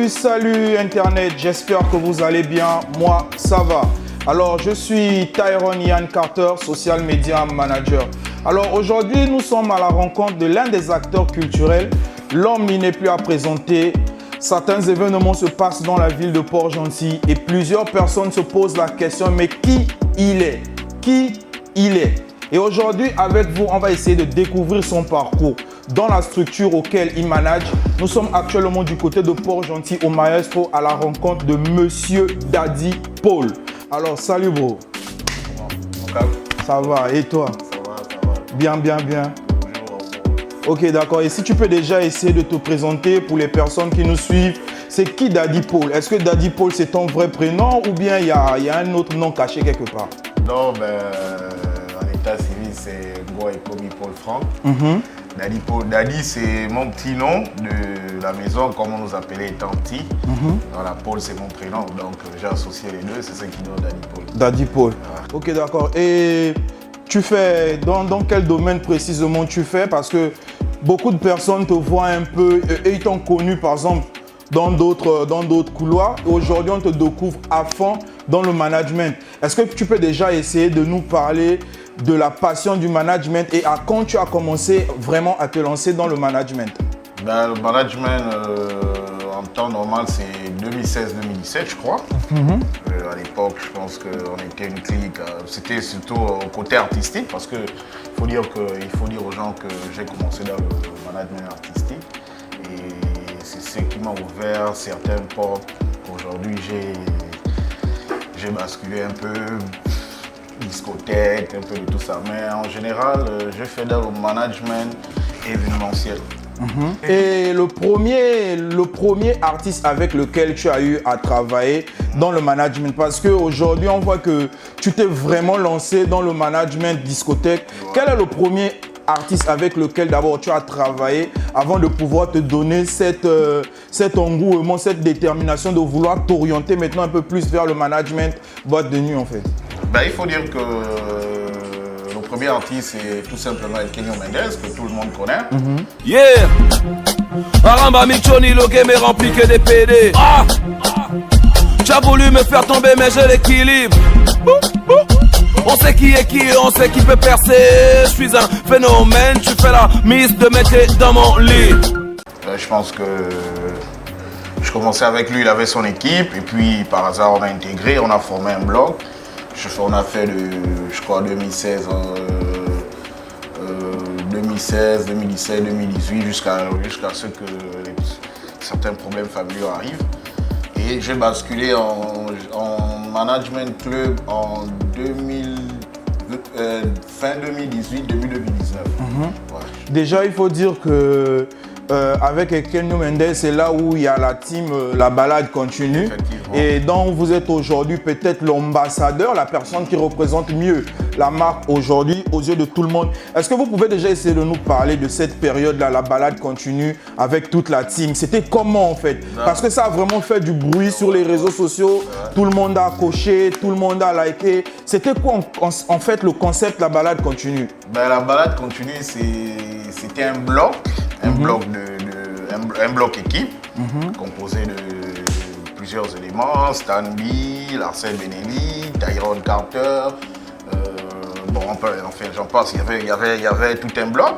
Salut Internet, j'espère que vous allez bien, moi ça va. Alors je suis Tyrone Yann Carter, Social Media Manager. Alors aujourd'hui nous sommes à la rencontre de l'un des acteurs culturels. L'homme il n'est plus à présenter. Certains événements se passent dans la ville de Port-Gentil et plusieurs personnes se posent la question mais qui il est? Qui il est? Et aujourd'hui avec vous on va essayer de découvrir son parcours. Dans la structure auquel il manage, nous sommes actuellement du côté de Port-Gentil au Maestro à la rencontre de Monsieur Daddy Paul. Alors, salut bro. Ça va, et toi? Ça va. Bien. Bonjour. Ok, d'accord. Et si tu peux déjà essayer de te présenter pour les personnes qui nous suivent, c'est qui Daddy Paul? Est-ce que Daddy Paul c'est ton vrai prénom ou bien il y a un autre nom caché quelque part? Non, en état civil, c'est Ngo et Komi Paul Franck. Daddy Paul. Daddy, c'est mon petit nom de la maison, comme on nous appelait étant petit. Voilà, Paul, c'est mon prénom, donc j'ai associé les deux, c'est ce qui donne Daddy Paul. Daddy Paul. Voilà. Ok, d'accord. Et tu fais, dans quel domaine précisément tu fais? Parce que beaucoup de personnes te voient un peu, et ils t'ont connu par exemple dans d'autres couloirs. Et aujourd'hui, on te découvre à fond dans le management. Est-ce que tu peux déjà essayer de nous parler de la passion du management et à quand tu as commencé vraiment à te lancer dans le management? Le management, en temps normal, c'est 2016-2017, je crois. À l'époque, je pense qu'on était une clique. C'était surtout au côté artistique parce qu'il faut dire aux gens que j'ai commencé dans le management artistique. Et c'est ce qui m'a ouvert certaines portes. Aujourd'hui, j'ai basculé un peu discothèque, un peu de tout ça. Mais en général, je fais dans le management événementiel. Et le premier artiste avec lequel tu as eu à travailler dans le management, parce qu'aujourd'hui on voit que tu t'es vraiment lancé dans le management discothèque. Ouais. Quel est le premier artiste avec lequel d'abord tu as travaillé avant de pouvoir te donner cet engouement, cette détermination de vouloir t'orienter maintenant un peu plus vers le management boîte de nuit en fait? Il faut dire que le premier artiste c'est tout simplement El Kenyo Mendes, que tout le monde connaît. Yeah! Aramba Michoni, le game est rempli que des PD. Tu as voulu me faire tomber mais j'ai l'équilibre. On sait qui est qui, on sait qui peut percer. Je suis un phénomène, tu fais la mise de métier dans mon lit. Je pense que je commençais avec lui, il avait son équipe et puis par hasard on a intégré, on a formé un bloc. On a fait je crois 2016, 2017, 2018 jusqu'à ce que certains problèmes familiaux arrivent. Et j'ai basculé en management club en fin 2018, début 2019. Ouais. Déjà, il faut dire que avec Kenyo Mendes, c'est là où il y a la team La Balade Continue. Et dont vous êtes aujourd'hui peut-être l'ambassadeur, la personne qui représente mieux la marque aujourd'hui aux yeux de tout le monde. Est-ce que vous pouvez déjà essayer de nous parler de cette période-là, La Balade Continue, avec toute la team? C'était comment en fait? Parce que ça a vraiment fait du bruit sur les réseaux sociaux. Tout le monde a coché, tout le monde a liké. C'était quoi en fait le concept La Balade Continue? La Balade Continue, c'était un bloc. Un bloc équipe composé de plusieurs éléments, Stanby, Larcel Benelli, Tyrone Carter, j'en passe, il y avait tout un bloc.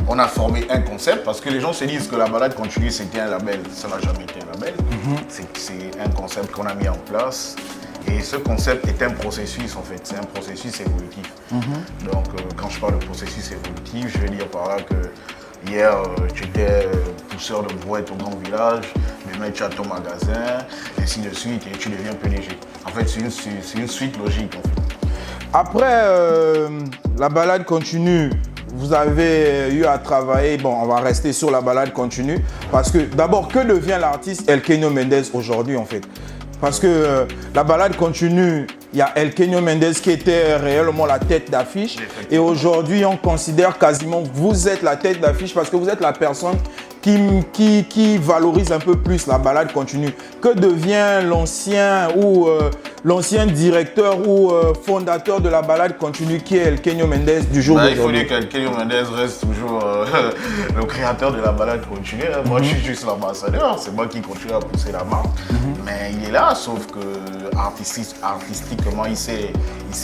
On a formé un concept parce que les gens se disent que La Balade Continue c'était un label, ça n'a jamais été un label, c'est un concept qu'on a mis en place. Et ce concept est un processus en fait, c'est un processus évolutif. Donc quand je parle de processus évolutif, je veux dire par là que hier, tu étais pousseur de brouette au grand village, demain tu as ton magasin, ainsi de suite, et tu deviens PDG. En fait, c'est une suite logique. En fait. Après La Balade Continue, vous avez eu à travailler, on va rester sur La Balade Continue, parce que d'abord, que devient l'artiste El Kenyo Mendes aujourd'hui en fait? Parce que La Balade Continue, il y a El Kenyo Mendes qui était réellement la tête d'affiche. Et aujourd'hui, on considère quasiment que vous êtes la tête d'affiche parce que vous êtes la personne qui valorise un peu plus la balade continue. Que devient l'ancien ou l'ancien directeur ou fondateur de la balade continue qui est El Kenyo Mendes du jour d'aujourd'hui? Il faut dire qu'El Kenyo Mendes reste toujours le créateur de la balade continue. Moi, je suis juste l'ambassadeur. C'est moi qui continue à pousser la marque. Mais il est là, sauf que artistiquement, il s'est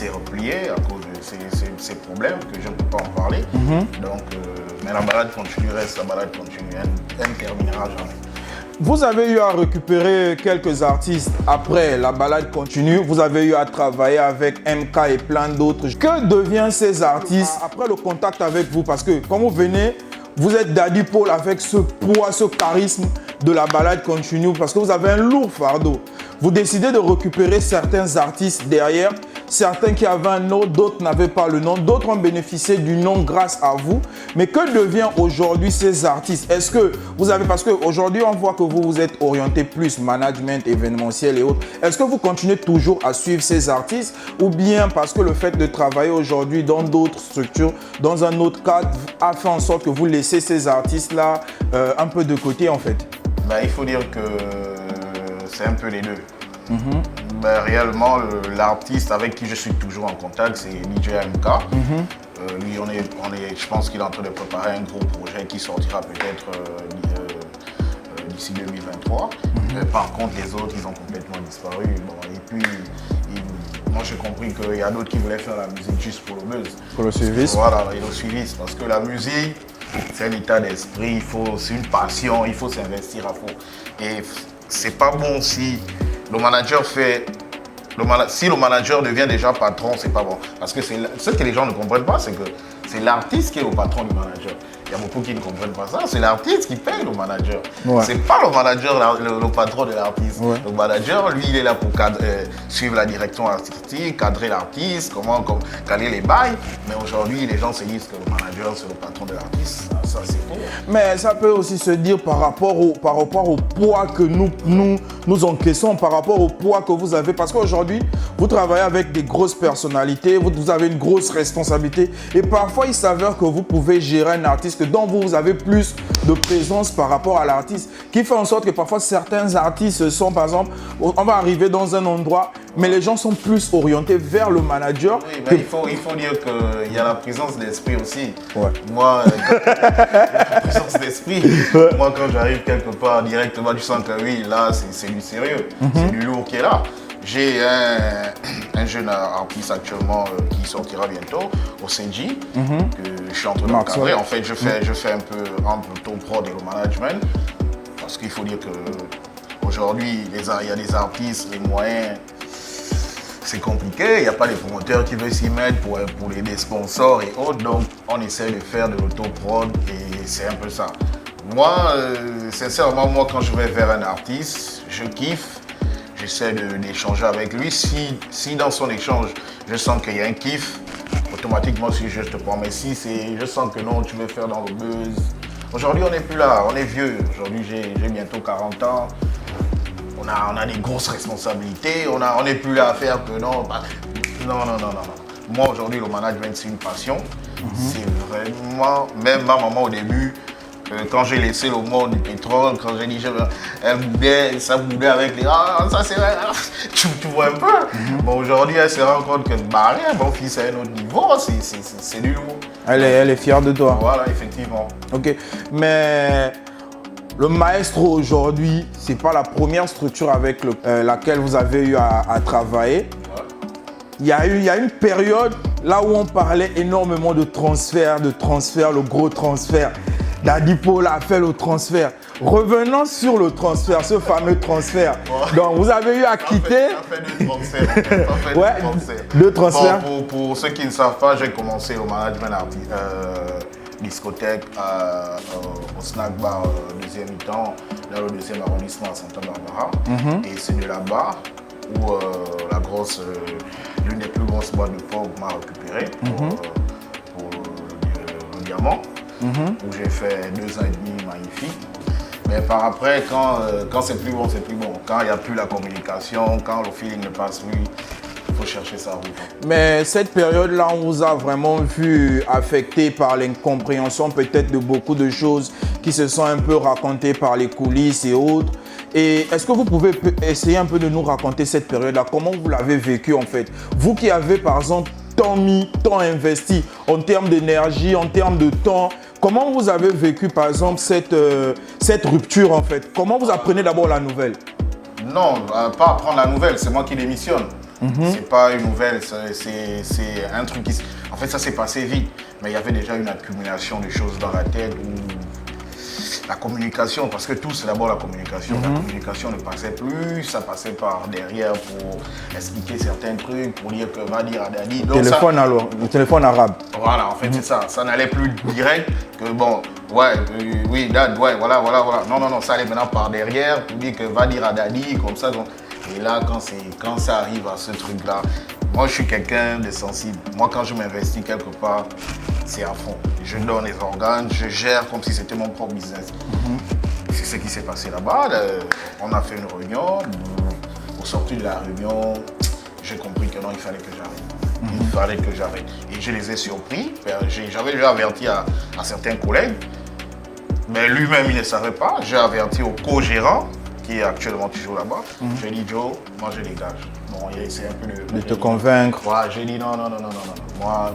replié à cause de ces problèmes que je ne peux pas en parler. Donc, mais la balade continue reste la balade continue. Elle ne terminera jamais. Vous avez eu à récupérer quelques artistes après la balade continue. Vous avez eu à travailler avec MK et plein d'autres. Que deviennent ces artistes après le contact avec vous? Parce que quand vous venez, vous êtes Daddy Paul avec ce poids, ce charisme de la balade continue parce que vous avez un lourd fardeau. Vous décidez de récupérer certains artistes derrière, certains qui avaient un nom, d'autres n'avaient pas le nom, d'autres ont bénéficié du nom grâce à vous. Mais que devient aujourd'hui ces artistes? Est-ce que vous avez, parce qu'aujourd'hui on voit que vous êtes orienté plus management, événementiel et autres. Est-ce que vous continuez toujours à suivre ces artistes ou bien parce que le fait de travailler aujourd'hui dans d'autres structures, dans un autre cadre, a fait en sorte que vous laissez ces artistes-là un peu de côté en fait? Il faut dire que c'est un peu les deux. Réellement, l'artiste avec qui je suis toujours en contact, c'est DJ MK. Lui, je pense qu'il est en train de préparer un gros projet qui sortira peut-être d'ici 2023. Par contre, les autres, ils ont complètement disparu. Et puis, moi, j'ai compris qu'il y a d'autres qui voulaient faire la musique juste pour le buzz. Pour le suivisme. Voilà, et le suivisme. Parce que la musique, c'est un état d'esprit, c'est une passion, il faut s'investir à fond. Et c'est pas bon si le manager si le manager devient déjà patron, c'est pas bon. Parce que ce que les gens ne comprennent pas, c'est que c'est l'artiste qui est le patron du manager. Il y a beaucoup qui ne comprennent pas ça. C'est l'artiste qui paye le manager. C'est pas le manager, le patron de l'artiste. Le manager, lui, il est là pour suivre la direction artistique, cadrer l'artiste, caler les bails. Mais aujourd'hui, les gens se disent que le manager, c'est le patron de l'artiste. Ça, c'est faux. Mais ça peut aussi se dire par rapport au poids que nous encaissons, par rapport au poids que vous avez. Parce qu'aujourd'hui, vous travaillez avec des grosses personnalités, vous avez une grosse responsabilité. Et parfois, il s'avère que vous pouvez gérer un artiste dont vous avez plus de présence par rapport à l'artiste, qui fait en sorte que parfois certains artistes sont, par exemple, on va arriver dans un endroit, mais les gens sont plus orientés vers le manager. Oui, mais il faut dire qu'il y a la présence d'esprit aussi. Moi, la présence d'esprit, moi quand j'arrive quelque part directement, tu sens que oui, là c'est du sérieux, c'est du lourd qui est là. J'ai un jeune artiste actuellement qui sortira bientôt au CNJ, que je suis en train d'encadrer. En fait, je fais un peu l'auto-prod et le management, parce qu'il faut dire qu'aujourd'hui, il y a des artistes, les moyens, c'est compliqué. Il n'y a pas de promoteurs qui veulent s'y mettre pour les sponsors et autres. Donc, on essaie de faire de l'auto-prod et c'est un peu ça. Moi, sincèrement, quand je vais vers un artiste, je kiffe. J'essaie d'échanger avec lui. Si dans son échange, je sens qu'il y a un kiff, automatiquement, si je te prends. Mais si je sens que non, tu veux faire dans le buzz. Aujourd'hui, on n'est plus là, on est vieux. Aujourd'hui, j'ai bientôt 40 ans. On a des grosses responsabilités. On n'est plus là à faire que non. Non. Moi, aujourd'hui, le management, c'est une passion. C'est vraiment, même ma maman au début, quand j'ai laissé le monde du pétrole, quand j'ai dit ça boudait avec les ça c'est vrai, tu vois un peu. Bon, aujourd'hui, elle se rend compte que rien, mon fils est à un autre niveau, c'est du lourd. Elle est fière de toi. Voilà, effectivement. Ok, mais le Maestro aujourd'hui, c'est pas la première structure avec laquelle vous avez eu à travailler. Il y a une période là où on parlait énormément de transfert, le gros transfert. Daddy Paul a fait le transfert. Revenons sur le transfert, ce fameux transfert. Donc, vous avez eu à quitter. On fait deux transferts. Bon, pour ceux qui ne savent pas, j'ai commencé le management discothèque au snack bar deuxième mi-temps, dans le 2e arrondissement à Santa Barbara. Et c'est de là-bas où l'une des plus grosses boîtes de pop m'a récupéré pour le diamant. Où j'ai fait 2 ans et demi magnifique. Mais par après, quand c'est plus bon, c'est plus bon. Quand il n'y a plus la communication, quand le feeling ne passe plus, il faut faut chercher sa route. Mais cette période-là, on vous a vraiment vu affecté par l'incompréhension peut-être de beaucoup de choses qui se sont un peu racontées par les coulisses et autres. Et est-ce que vous pouvez essayer un peu de nous raconter cette période-là? Comment vous l'avez vécu en fait? Vous qui avez par exemple tant mis, tant investi en termes d'énergie, en termes de temps, comment vous avez vécu par exemple cette rupture en fait? Comment vous apprenez d'abord la nouvelle? Non, pas apprendre la nouvelle, c'est moi qui démissionne. C'est pas une nouvelle, c'est un truc qui... En fait, ça s'est passé vite, mais il y avait déjà une accumulation de choses dans la tête où la communication, parce que tout c'est d'abord la communication. La communication ne passait plus, ça passait par derrière pour expliquer certains trucs, pour dire que va dire à Daddy. Téléphone alors, le téléphone arabe. Voilà, en fait c'est ça. Ça n'allait plus direct que bon, ouais, oui, Dad, ouais, voilà. Non, ça allait maintenant par derrière pour dire que va dire à Daddy, comme ça. Donc, et là, quand ça arrive à ce truc-là, moi je suis quelqu'un de sensible. Moi quand je m'investis quelque part, c'est à fond. Je donne les organes, je gère comme si c'était mon propre business. C'est ce qui s'est passé là-bas. On a fait une réunion. Au sortir de la réunion, j'ai compris que non, il fallait que j'arrête. Il fallait que j'arrête. Et je les ai surpris. J'avais déjà averti à certains collègues. Mais lui-même, il ne savait pas. J'ai averti au co-gérant, qui est actuellement toujours là-bas. J'ai dit, Joe, moi je dégage. Bon, il a essayé un peu de te convaincre. Ouais, j'ai dit non. Moi,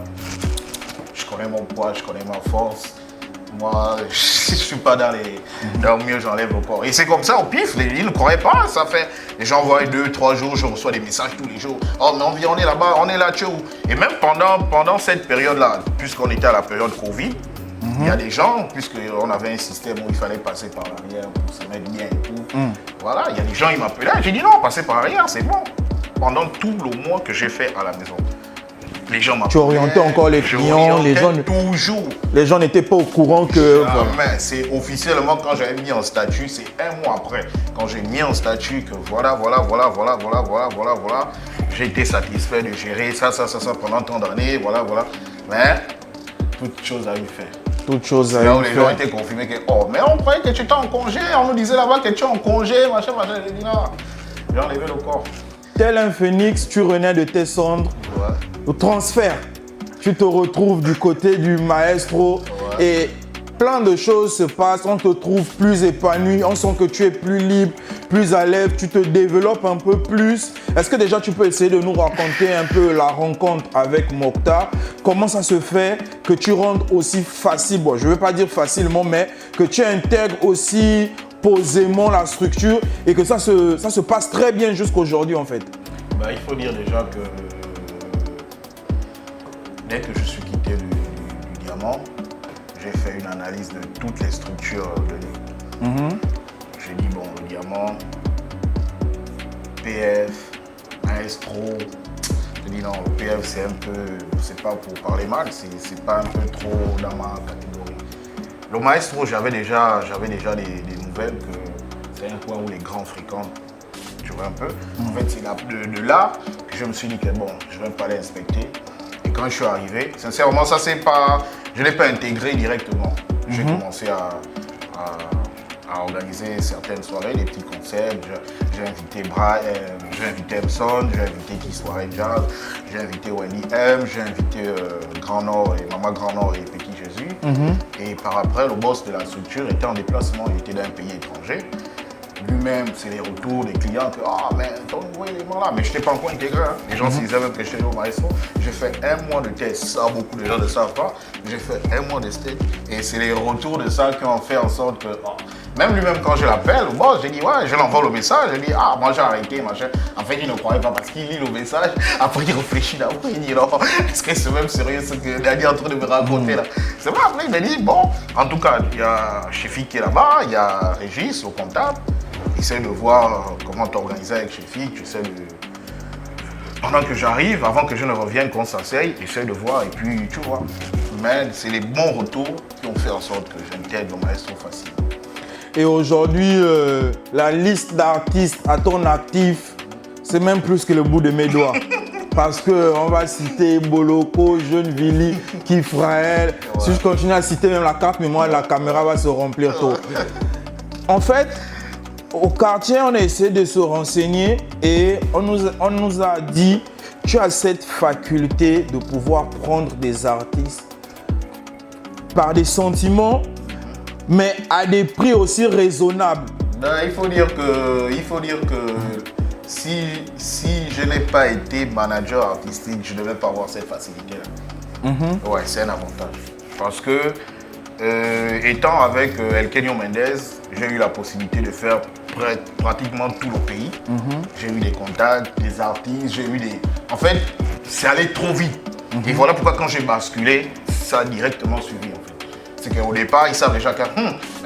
je connais mon poids, je connais ma force. Moi, je ne suis pas dans le mieux, j'enlève le corps. Et c'est comme ça, au pif, ils ne croyaient pas. Ça fait, les gens voient 2-3 jours, je reçois des messages tous les jours. Oh, mais on est là-bas, on est là, tu vois. Et même pendant cette période-là, puisqu'on était à la période Covid, il y a des gens, puisqu'on avait un système où il fallait passer par l'arrière pour se mettre bien et tout. Voilà, il y a des gens, ils m'appelaient. J'ai dit non, passer par l'arrière, c'est bon. Pendant tout le mois que j'ai fait à la maison. Les gens m'appelaient. Tu orientais encore les clients, toujours. Les gens n'étaient pas au courant que... Mais c'est officiellement quand j'avais mis en statut, c'est un mois après, quand j'ai mis en statut que voilà, j'ai été satisfait de gérer ça pendant tant d'années, voilà. Mais toute chose a eu fait. Toute chose a eu là où fait. les gens étaient confirmés que, oh, mais on croyait que tu étais en congé, on nous disait là-bas que tu es en congé, machin. J'ai dit non, j'ai enlevé le corps. Tel un phénix, tu renais de tes cendres. Ouais. Au transfert, tu te retrouves du côté du maestro et plein de choses se passent. On te trouve plus épanoui, on sent que tu es plus libre, plus à l'aise, tu te développes un peu plus. Est-ce que déjà tu peux essayer de nous raconter un peu la rencontre avec Mokhtar? Comment ça se fait que tu rentres aussi facile, bon, je ne veux pas dire facilement, mais que tu intègres aussi posément la structure et que ça se passe très bien jusqu'aujourd'hui en fait? Il faut dire déjà que dès que je suis quitté du diamant, j'ai fait une analyse de toutes les structures de l'île. J'ai dit, bon, le diamant, PF, maestro. J'ai dit non, le PF c'est un peu, c'est pas pour parler mal, c'est pas un peu trop dans ma catégorie. Le maestro, j'avais déjà des nouvelles que c'est un point où les grands fréquentent. Tu vois un peu. En fait, c'est de là que je me suis dit que bon, je vais pas aller inspecter. Et quand je suis arrivé, sincèrement, ça c'est pas, je l'ai pas intégré directement. J'ai commencé à organiser certaines soirées, des petits concepts. J'ai invité Brian, j'ai invité Epson, j'ai invité Qui Soirée Jazz, j'ai invité Wendy M, j'ai invité Grand Nord et Maman Grand Nord et Petit Jésus. Et par après, le boss de la structure était en déplacement, il était dans un pays étranger. Lui-même, c'est les retours des clients que ah mais ton nouveau élément là, mais je n'étais pas encore intégré. Hein. Les gens se disaient même que j'étais au maestro. J'ai fait un mois de test, ça beaucoup de gens ne savent pas. J'ai fait un mois de test et c'est les retours de ça qui ont fait en sorte que même lui-même quand je l'appelle, bon, j'ai dit ouais, je l'envoie le message, j'ai dit ah moi j'ai arrêté machin. En fait il ne croyait pas parce qu'il lit le message, après il réfléchit d'abord, il dit non, est-ce que c'est même sérieux ce que Dani est en train de me raconter là? C'est vrai, après il m'a dit bon, en tout cas il y a Chefi qui est là-bas, il y a Régis, le comptable. Essaye de voir comment t'organiser avec Chefi, tu sais de... Pendant que j'arrive, avant que je ne revienne, qu'on s'asseye, essaye de voir et puis tu vois. Mais c'est les bons retours qui ont fait en sorte que j'intègre le maestro facile. Et aujourd'hui, la liste d'artistes à ton actif, c'est même plus que le bout de mes doigts. Parce qu'on va citer Boloko, Jeune Vili, Kifraël. Si je continue à citer même la carte mémoire, la caméra va se remplir tôt. En fait, au quartier, on a essayé de se renseigner et on nous a dit tu as cette faculté de pouvoir prendre des artistes par des sentiments, mais à des prix aussi raisonnables. Ben, il faut dire que si je n'ai pas été manager artistique, je ne devais pas avoir cette facilité-là. Ouais, c'est un avantage. Parce que, étant avec El Kenyo Mendez, j'ai eu la possibilité de faire pratiquement tout le pays. J'ai eu des contacts, des artistes, j'ai eu des... En fait, c'est allé trop vite. Et voilà pourquoi quand j'ai basculé, ça a directement suivi en fait. C'est qu'au départ, ils savent déjà que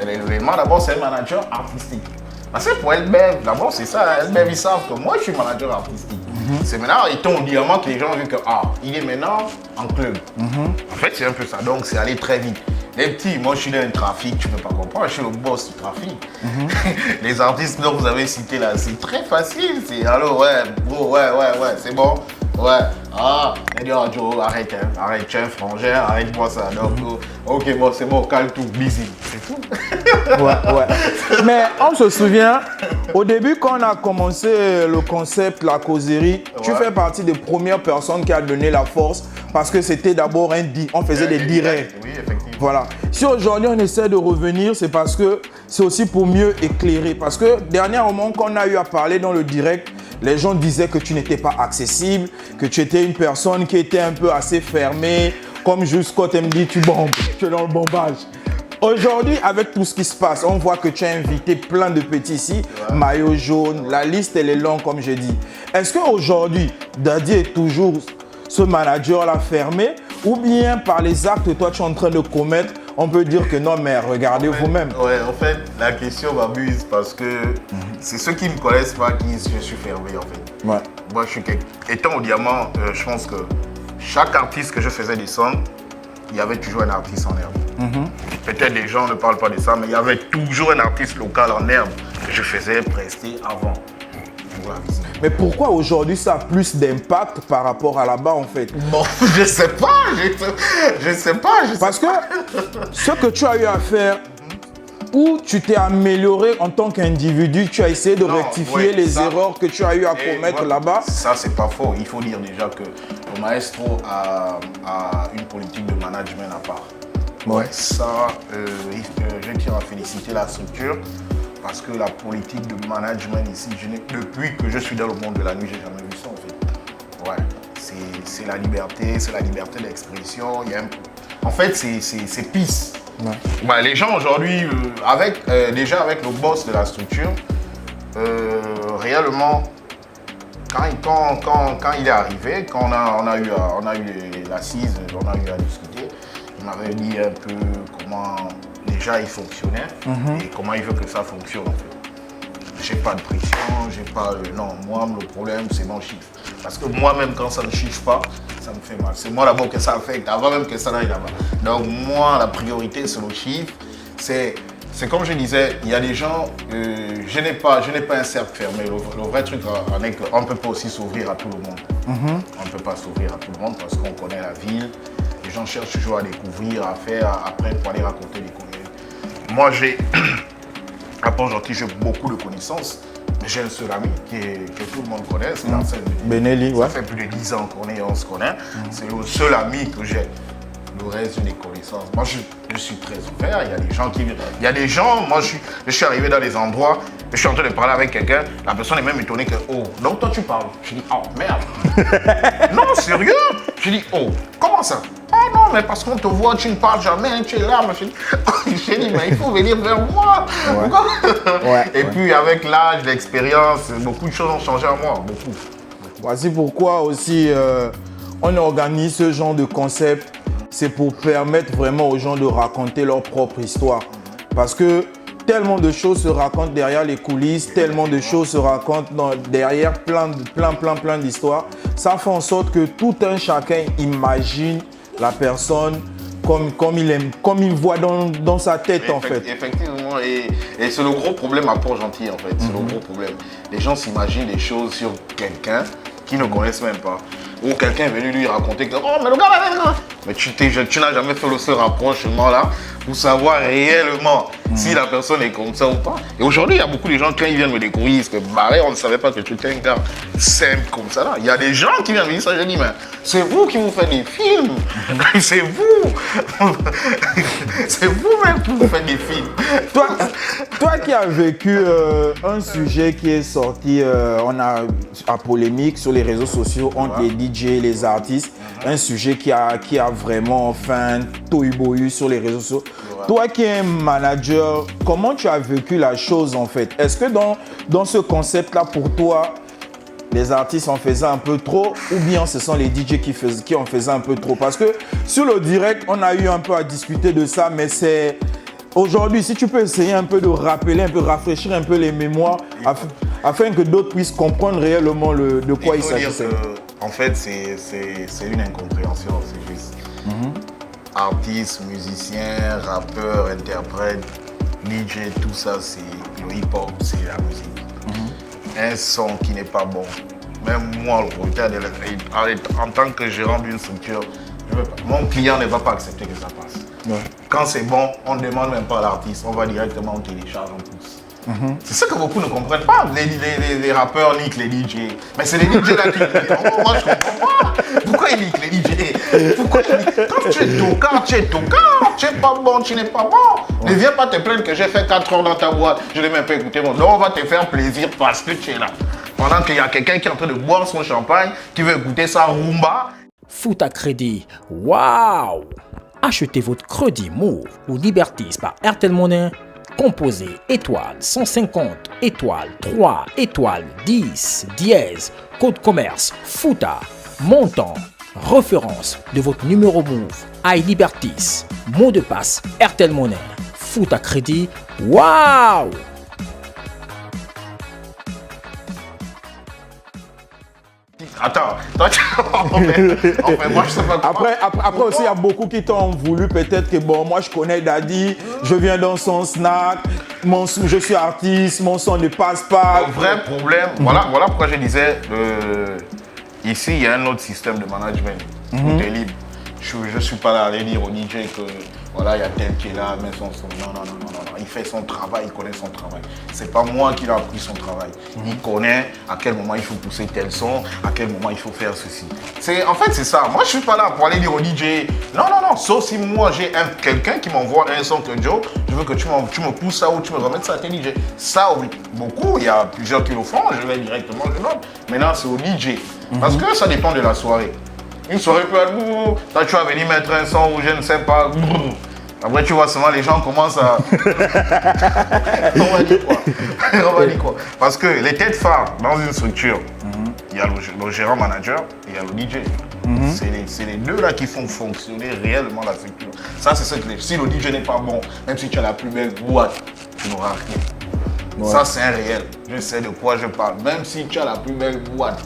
l'élément d'abord c'est un manager artistique. Parce que pour Elbev, d'abord c'est ça, Elbev ils savent que moi je suis manager artistique. C'est maintenant, étant au diamant que les gens ont vu que il est maintenant en club. En fait c'est un peu ça, donc c'est allé très vite. Les petits, moi je suis dans un trafic, tu peux pas comprendre, je suis le boss du trafic. Les artistes que vous avez cités là, c'est très facile. C'est allô, ouais, bro, ouais, c'est bon. Ouais, Joe, arrête, tu es un frangin, arrête-moi ça. Donc, ok, bon, c'est bon, calme tout, busy, c'est tout. Ouais. Mais on se souvient, au début, quand on a commencé le concept, la causerie, tu fais partie des premières personnes qui a donné la force parce que c'était d'abord on faisait des directs. Oui, effectivement. Voilà. Si aujourd'hui on essaie de revenir, c'est parce que c'est aussi pour mieux éclairer. Parce que dernièrement, quand on a eu à parler dans le direct, les gens disaient que tu n'étais pas accessible, que tu étais une personne qui était un peu assez fermée, comme Jules Scott me dit, tu bombes, tu es dans le bombage. Aujourd'hui, avec tout ce qui se passe, on voit que tu as invité plein de petits ici, maillot jaune, la liste elle est longue comme je dis. Est-ce qu'aujourd'hui, Daddy est toujours ce manager-là fermé ou bien par les actes que toi tu es en train de commettre, on peut dire que non, mais regardez vous-même. Ouais, en fait, la question m'abuse parce que c'est ceux qui ne me connaissent pas qui je suis fermé en fait. Ouais. Moi, étant au diamant, je pense que chaque artiste que je faisais descendre, il y avait toujours un artiste en herbe. Peut-être les gens ne parlent pas de ça, mais il y avait toujours un artiste local en herbe que je faisais prester avant. Voilà. Mais pourquoi aujourd'hui ça a plus d'impact par rapport à là-bas en fait? Bon, je sais pas. Parce que ce que tu as eu à faire, où tu t'es amélioré en tant qu'individu, tu as essayé de rectifier les erreurs que tu as eu à commettre là-bas. Ça, c'est pas faux. Il faut dire déjà que le maestro a une politique de management à part. Ouais, ça, je tiens à féliciter la structure parce que la politique de management ici, depuis que je suis dans le monde de la nuit, j'ai jamais vu ça en fait. Ouais, c'est la liberté d'expression. En fait, c'est peace. Ouais. Bah, les gens aujourd'hui, déjà avec le boss de la structure, réellement, quand il est arrivé, quand on a eu l'assise, on a eu à discuter, il m'avait dit un peu comment déjà il fonctionnait et comment il veut que ça fonctionne en fait. J'ai pas de pression, non, moi le problème c'est mon chiffre. Parce que moi-même quand ça ne chiffre pas, ça me fait mal. C'est moi d'abord que ça affecte, avant même que ça n'aille là-bas. Donc moi la priorité c'est le chiffre. C'est comme je disais, il y a des gens, je n'ai pas un cercle fermé. Le vrai truc en est qu'on ne peut pas aussi s'ouvrir à tout le monde. On ne peut pas s'ouvrir à tout le monde parce qu'on connaît la ville. Les gens cherchent toujours à découvrir, à faire, après pour aller raconter des conneries. Moi à Port-Gentil, j'ai beaucoup de connaissances. Mais j'ai un seul ami que tout le monde connaît, c'est Arsène Benelli. Ça fait plus de 10 ans qu'on se connaît. C'est le seul ami que j'ai. Le reste, j'ai des connaissances. Moi, je suis très ouvert. Il y a des gens, moi, je suis arrivé dans des endroits, je suis en train de parler avec quelqu'un, la personne est même étonnée que, oh, donc toi, tu parles. Je dis, oh, merde. Non, sérieux? Je dis, oh, comment ça? Oh non, mais parce qu'on te voit, tu ne parles jamais, tu es là. J'ai dit, mais il faut venir vers moi. Et puis, avec l'âge, l'expérience, beaucoup de choses ont changé en moi, beaucoup. Voici pourquoi aussi on organise ce genre de concept. C'est pour permettre vraiment aux gens de raconter leur propre histoire. Parce que tellement de choses se racontent derrière les coulisses, tellement de choses se racontent derrière plein d'histoires. Ça fait en sorte que tout un chacun imagine la personne comme il voit dans sa tête en fait. Effectivement, et c'est le gros problème à Port-Gentil en fait. C'est le gros problème. Les gens s'imaginent des choses sur quelqu'un qu'ils ne connaissent même pas. Ou quelqu'un est venu lui raconter que, oh mais le gars là, mais tu n'as jamais fait ce rapprochement là pour savoir réellement si la personne est comme ça ou pas. Et aujourd'hui, il y a beaucoup de gens, quand ils viennent me découvrir, ils disent que Barré, on ne savait pas que tu étais un gars simple comme ça. Là. Il y a des gens qui viennent me dire ça, je dis, mais c'est vous qui vous faites des films. C'est vous. C'est vous-même qui vous faites des films. Toi qui as vécu un sujet qui est sorti, on a à polémique sur les réseaux sociaux entre les DJ et les artistes, un sujet qui a vraiment fait un tohu-bohu sur les réseaux sociaux. Toi qui es un manager, comment tu as vécu la chose en fait? Est-ce que dans ce concept-là, pour toi, les artistes en faisaient un peu trop ou bien ce sont les DJ qui en faisaient un peu trop? Parce que sur le direct, on a eu un peu à discuter de ça, mais c'est... Aujourd'hui, si tu peux essayer un peu de rappeler, un peu rafraîchir un peu les mémoires afin que d'autres puissent comprendre réellement de quoi il s'agissait. En fait, c'est une incompréhension, c'est juste. Artistes, musiciens, rappeurs, interprètes, DJ, tout ça, c'est le hip-hop, c'est la musique. Un son qui n'est pas bon. Même moi, en tant que gérant d'une structure, mon client ne va pas accepter que ça passe. Ouais. Quand c'est bon, on ne demande même pas à l'artiste, on va directement, on télécharge, on pousse. C'est ça que beaucoup ne comprennent pas. Les rappeurs niquent les DJ. Mais c'est les DJ là qui niquent. Moi, je comprends pas. Pourquoi ils niquent les DJ? Pourquoi ils niquent? Quand tu es tocard, tu es tocard. Tu n'es pas bon, tu n'es pas bon. Ne viens pas te plaindre que j'ai fait 4 heures dans ta boîte. Je n'ai même pas écouté mon. Donc, on va te faire plaisir parce que tu es là. Pendant qu'il y a quelqu'un qui est en train de boire son champagne, qui veut écouter sa rumba. Fouta Crédit. Waouh! Achetez votre crédit Move ou Libertis par Airtel Money. Composez étoile 150, étoile 3, étoile 10, dièse, code commerce, Fouta, montant, référence de votre numéro Move, iLibertis, mot de passe, Airtel Money, Fouta Crédit, waouh! Attends, enfin, moi je sais pas comment. Après aussi, il y a beaucoup qui t'ont voulu peut-être que bon, moi je connais Daddy, je viens dans son snack, je suis artiste, mon son ne passe pas. Le vrai problème, voilà pourquoi je disais, ici il y a un autre système de management, tout est libre. Je ne suis pas là à aller dire au DJ que voilà, il y a tel qui est là, mais son. Non. Il fait son travail, il connaît son travail. C'est pas moi qui lui ai appris son travail. Il connaît à quel moment il faut pousser tel son, à quel moment il faut faire ceci. En fait, c'est ça. Moi, je suis pas là pour aller dire au DJ. Non. Sauf si moi, j'ai quelqu'un qui m'envoie un son que Joe, je veux que tu me pousses ça ou tu me remettes ça à tes DJ. Ça, beaucoup, il y a plusieurs qui le font, je vais directement, je note. Maintenant, c'est au DJ. Parce que ça dépend de la soirée. Une soirée peut être boum, là tu vas venir mettre un son où je ne sais pas. Après tu vois seulement les gens commencent à. On va dire quoi? Parce que les têtes phares dans une structure, il y a le gérant manager et il y a le DJ. C'est les deux là qui font fonctionner réellement la structure. Ça c'est ce que si le DJ n'est pas bon, même si tu as la plus belle boîte, tu n'auras rien. Ouais. Ça c'est un réel. Je sais de quoi je parle. Même si tu as la plus belle boîte.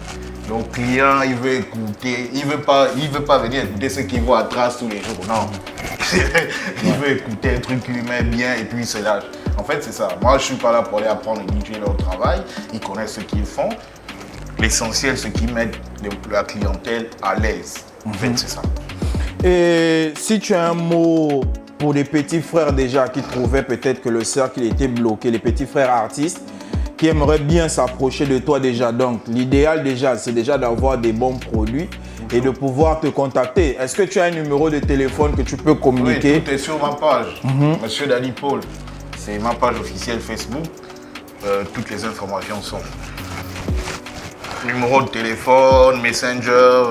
Le client, il veut écouter, il veut pas venir écouter ce qu'il voit à trace tous les jours. Non. Il veut écouter un truc qui lui met bien et puis il se lâche. En fait, c'est ça. Moi, je suis pas là pour aller apprendre les DJ leur travail. Ils connaissent ce qu'ils font. L'essentiel, c'est qu'ils mettent la clientèle à l'aise. En fait, c'est ça. Et si tu as un mot pour les petits frères déjà qui trouvaient peut-être que le cercle était bloqué, les petits frères artistes, qui aimerait bien s'approcher de toi déjà. Donc, l'idéal déjà, c'est déjà d'avoir des bons produits et de pouvoir te contacter. Est-ce que tu as un numéro de téléphone que tu peux communiquer? Oui, tout est sur ma page. Monsieur Daddy Paul, c'est ma page officielle Facebook. Toutes les informations sont. Numéro de téléphone, Messenger,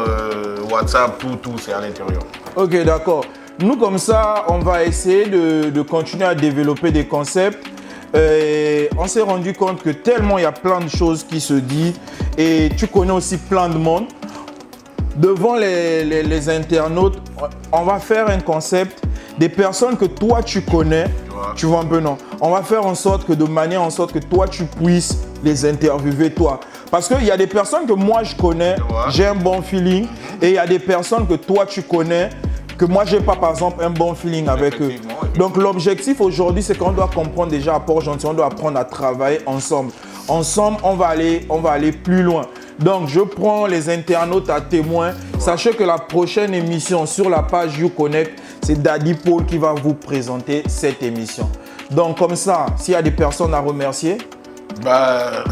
WhatsApp, tout, c'est à l'intérieur. Ok, d'accord. Nous, comme ça, on va essayer de continuer à développer des concepts. On s'est rendu compte que tellement il y a plein de choses qui se disent et tu connais aussi plein de monde. Devant les internautes, on va faire un concept des personnes que toi tu connais, tu vois un peu non. On va faire en sorte que que toi tu puisses les interviewer toi. Parce qu'il y a des personnes que moi je connais, j'ai un bon feeling et il y a des personnes que toi tu connais que moi j'ai pas par exemple un bon feeling avec eux. Donc l'objectif aujourd'hui c'est qu'on doit comprendre déjà à Port-Gentil, on doit apprendre à travailler ensemble. Ensemble on va aller plus loin. Donc je prends les internautes à témoin. Sachez que la prochaine émission sur la page YouConnect, c'est Daddy Paul qui va vous présenter cette émission. Donc comme ça, s'il y a des personnes à remercier. Bah,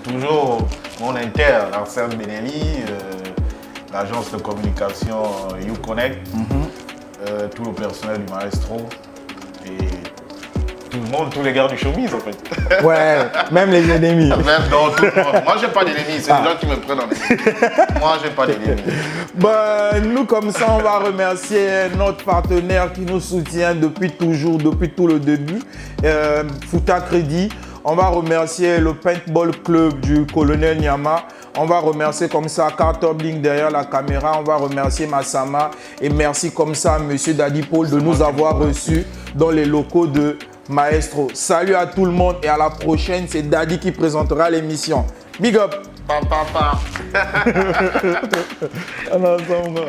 toujours mon inter, Arsène Benelli, l'agence de communication YouConnect, tout le personnel du Maestro et tout le monde, tous les gars du showbiz en fait. Ouais, même les ennemis. Même dans tout le monde. Moi, j'ai pas d'ennemis, c'est les gens qui me prennent en ennemi. Moi, j'ai pas d'ennemis. Ben, nous, comme ça, on va remercier notre partenaire qui nous soutient depuis toujours, depuis tout le début, Fouta Crédit. On va remercier le Paintball Club du Colonel Nyama. On va remercier comme ça Carter Bling derrière la caméra. On va remercier Massama. Et merci comme ça, Monsieur Daddy Paul, de nous avoir reçus dans les locaux de Maestro. Salut à tout le monde et à la prochaine. C'est Daddy qui présentera l'émission. Big up. Pa, pa, pa. Alors, ensemble.